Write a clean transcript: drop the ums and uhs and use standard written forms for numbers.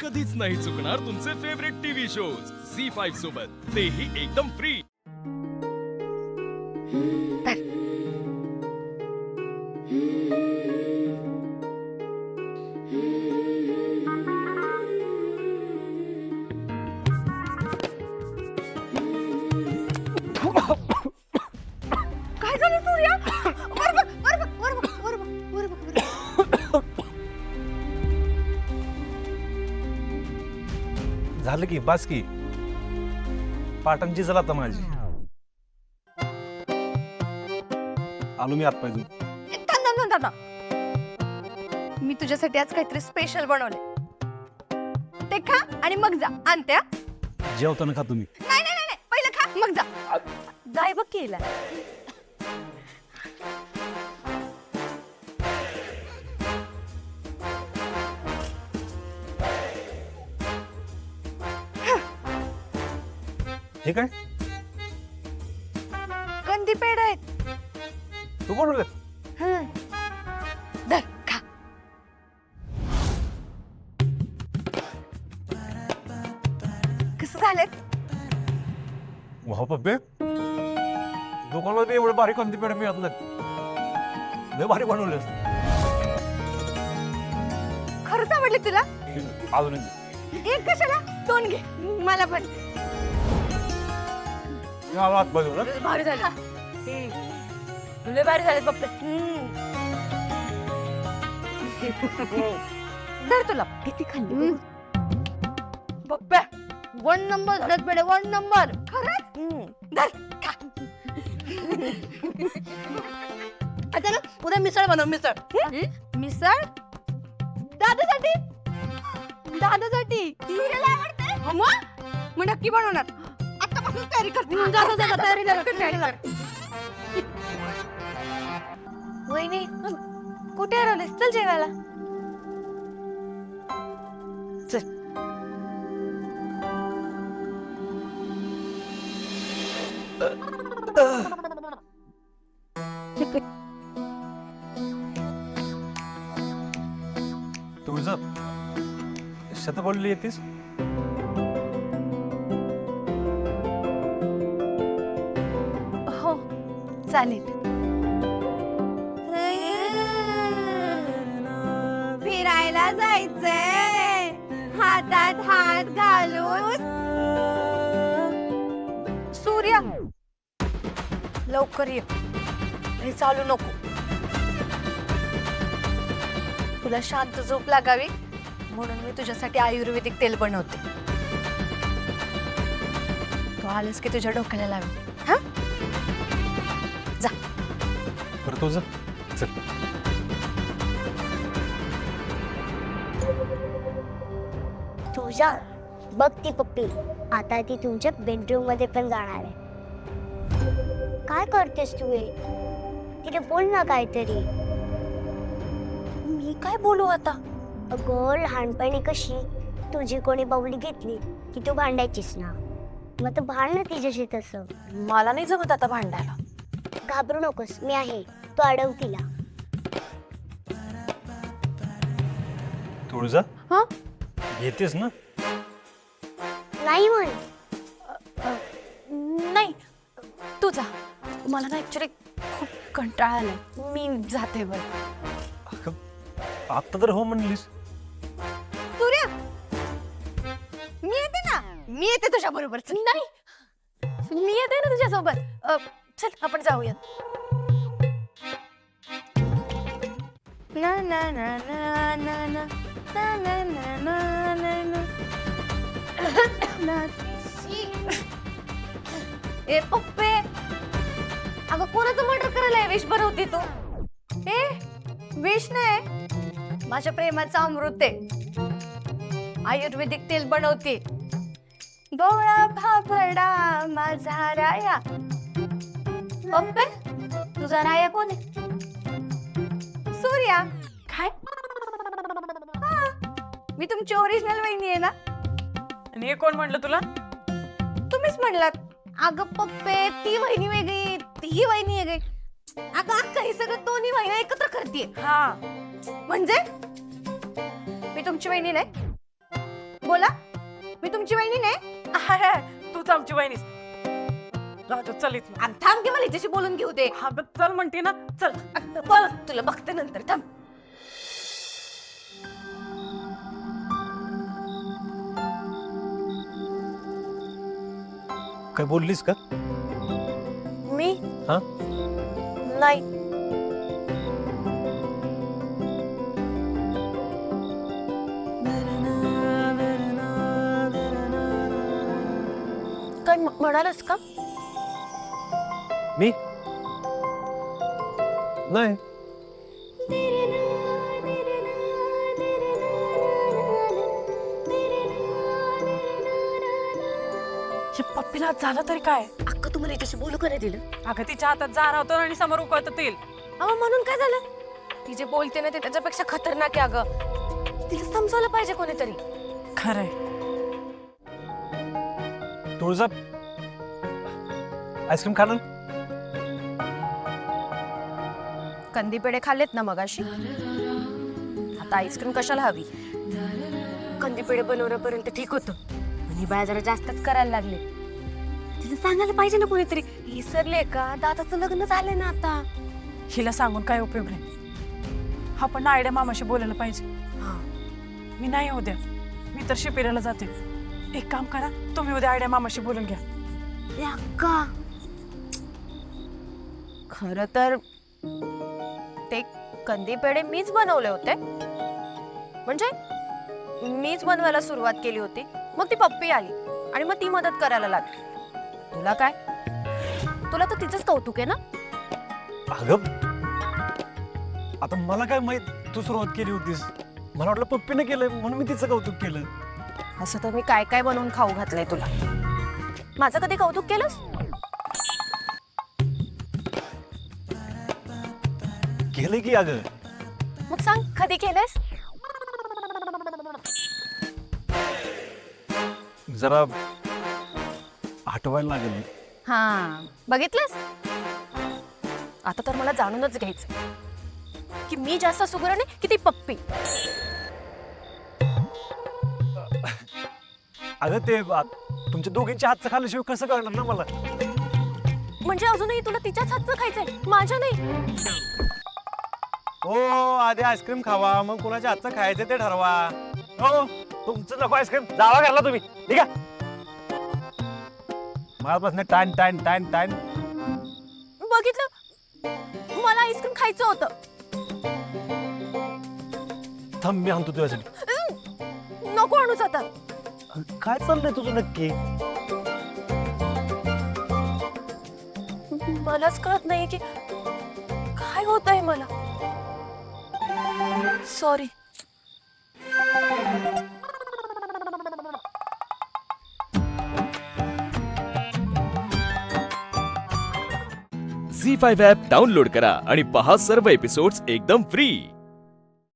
कधीच नाही चुकणार तुमचे फेवरेट टीव्ही शोज झी5 सोबत, तेही एकदम फ्री. काय झालं सूर्या? वर बघ, वर बघ, वर बघ, वर बघ, वर बघ, वर बघ. झालं की बास की पाटणची चला आता माझी आलो मी आत पाहिजे. थांब, थांब, थांब. मी तुझ्यासाठी आज काहीतरी स्पेशल बनवले, ते खा आणि मग जा. आणते हा? जेवताना खा तुम्ही. नाही नाही नाही, पहिलं खा मग जा. जाय बघ केला. हे काय कंदी पेढ आहेत. तू बनवलं? धर खा. कसं झालेत? वाह पप्पे, दुकानात एवढं बारीक कंदी पेढे मिळत नाही. लय भारी बनवले. खरंच आवडले तुला? अजून एक कशाला, दोन घे. मला पण आत पाहिजे ना. भारी झालं. तुला भारी झाले पप्पे. धर तुला. किती खाल्ली पप्पे? 1 नंबर झालेत पेढे, 1 नंबर. खरंच? धर खा. आता ना उद्या मिसळ बनव. मिसळ. मिसळ दादासाठी. दादासाठी सूर्याला आवडते. मग नक्की बनवणार. आतापासून तयारी करते. जा तयारी कर. वहिनी कुठे हरवलीस? चल जेवायला. चल. तुझं शतपडली येतेस. हो चालेल. फिरायला जायचंय, हातात हात घालून. सूर्या लवकर ये. हे चालू नको. तुला शांत झोप लागावी म्हणून मी तुझ्यासाठी आयुर्वेदिक तेल बनवते. तू आलंस की तुझ्या डोक्याला लावेल. हा जा. बरं तुझं चल. तुझ्या बघ ती पप्पी आता ती तुमच्या बेडरूम मध्ये पण जाणार आहे. काय करतेस तू हे? तिथे बोल ना काहीतरी. मी काय बोलू आता? अगं लहानपणी कशी तुझी कोणी बाहुली घेतली की तू भांडायचीस ना, मग तू भांड ना तिच्याशी तसं. मला नाही जमत आता भांडायला. घाबरू नकोस, मी आहे. तू अडव तिला. तुळजा हा येतेस ना. नाही म्हण. नाही तू जा. मला ना ऍक्च्युली खूप कंटाळा आलाय. मी जाते. बरं आता तर हो म्हणलीस. सूर्या मी येते ना. मी येते तुझ्या बरोबर. नाही मी येते ना तुझ्या सोबत. चल आपण जाऊयात. ना ना ना ना ना ना ना ना ना ना ना ना. ए पप्पे, अगं कोणाचं मर्डर करायला विष बनवते तू? ए विष नाही, माझ्या प्रेमाचा अमृत आहे. आयुर्वेदिक तेल बनवते. डोळा भाबडा माझा राया. पप्पे तुझा राया कोण आहे? सूर्या. काय? मी तुमची ओरिजिनल वहिनी आहे ना. आणि हे कोण म्हणलं तुला? तुम्हीच म्हणलात. अगं पप्पे ती वहिनी वेगळी, ती वहिनी वेगळी. अगं अक्का हे सगळं दोन्ही वहिनी एकत्र करते. हा म्हणजे मी तुमची वहिनी नाही. मी तुमची वहिनी नाही. अरे, तूच आमची वहिनीस. राजू चल इथनं. अगं थांब की मला हिच्याशी बोलून घेऊ दे. हा बघ, चल म्हणते ना, चल. चल तुला बघते नंतर, थांब. काय बोललीस का? मी हा? नाही. काय म्हणालस का? मी नाही. हे पप्पीला झालं तरी काय? अक्का तुम्हाला याच्याशी बोलू का नाही दिलं? अगं तिच्या हातात जार होतो आणि समोर उकळत तेल. अहो म्हणून काय झालं? ती जे बोलते ना ते त्याच्यापेक्षा खतरनाक आहे अगं. तिला समजावलं पाहिजे कोणीतरी. खरंय. तुळजा आईस्क्रीम खाणार? कंदी पेढे खाल्लेत ना मगाशी. आता आईस्क्रीम कशाला हवी? कंदी पेढे बनवण्यापर्यंत ठीक होतं. आणि बाया जरा जास्तच करायला लागले. तिला सांगायला पाहिजे ना कोणीतरी. विसरले का? दादाचं लग्न झालंय ना आता. हिला सांगून काय उपयोग नाही. आपण आयडिया मामाशी बोलायला पाहिजे. मी नाही उद्या. मी तर शिपिराला जाते. एक काम करा, तुम्ही उद्या आयडिया मामाशी बोलून घ्या. ए अक्का, खर तर ते कंदी पेढे मीच बनवले होते. म्हणजे मीच बनवायला सुरुवात केली होती. मग ती पप्पी आली आणि मग ती मदत करायला लागली. तुला काय? तुला तर तिचंच कौतुक आहे ना. अगं आता मला काय माहित तू सुरुवात केली होतीस. मला वाटलं पप्पीने केलंय म्हणून मी तिचं कौतुक केलं. असं तर मी काय काय बनवून खाऊ घातलंय तुला. माझं कधी कौतुक केलंस? केलंय की अगं. मग सांग कधी केलंस? जरा आठवायला लागेल. हा बघितलंस. आता तर मला जाणूनच घ्यायचं की मी जास्त सुगरण आहे की ती पप्पी. अगं ते तुमच्या दोघींच्या हातचं खाल्ल्याशिवाय कसं कळणार ना मला. म्हणजे अजूनही तुला तिच्याच हातचं खायचंय, माझ्या नाही. हो आधी आईस्क्रीम खावा मग कुणाच्या हातचं खायचं ते ठरवा. हो तुमचं नको आईस्क्रीम. जावा घरला तुम्ही. ठीक आहे. मलापासून टाईम टाईम टाईम टाईम. बघितलं, मला आईस्क्रीम खायचं होतं. थांब मी आणतो तुझ्यासाठी. नको आणूच आता. काय चाललंय तुझं नक्की? मलाच कळत नाही की काय होत आहे मला. सॉरी. झी5 ॲप डाउनलोड करा आणि पहा सर्व एपिसोड्स एकदम फ्री.